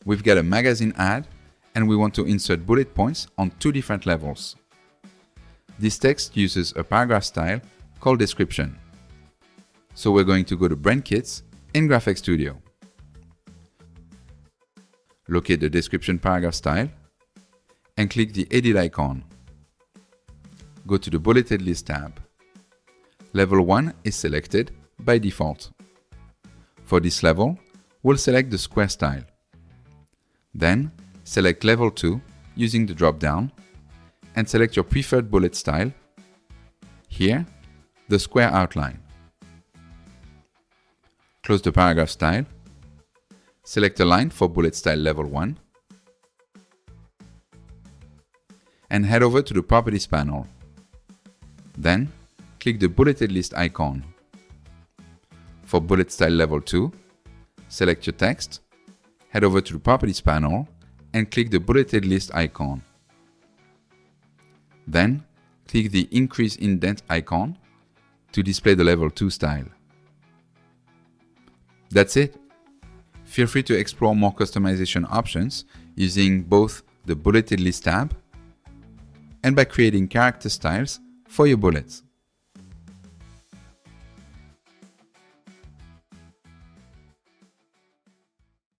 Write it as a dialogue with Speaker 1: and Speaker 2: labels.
Speaker 1: We've got a magazine ad and we want to insert bullet points on 2 different levels. This text uses a paragraph style called description. So we're going to go to Brand Kits in GraFx Studio. Locate the description paragraph style and click the Edit icon. Go to the Bulleted List tab. Level 1 is selected by default. For this level, we'll select the square style. Then, select Level 2 using the drop-down and select your preferred bullet style. Here, the square outline. Close the paragraph style. Select a line for bullet style level 1 and head over to the Properties panel. Then, click the Bulleted List icon. For bullet style level 2, select your text, head over to the Properties panel and click the Bulleted List icon. Then, click the Increase Indent icon to display the level 2 style. That's it. Feel free to explore more customization options using both the Bulleted List tab and by creating character styles for your bullets.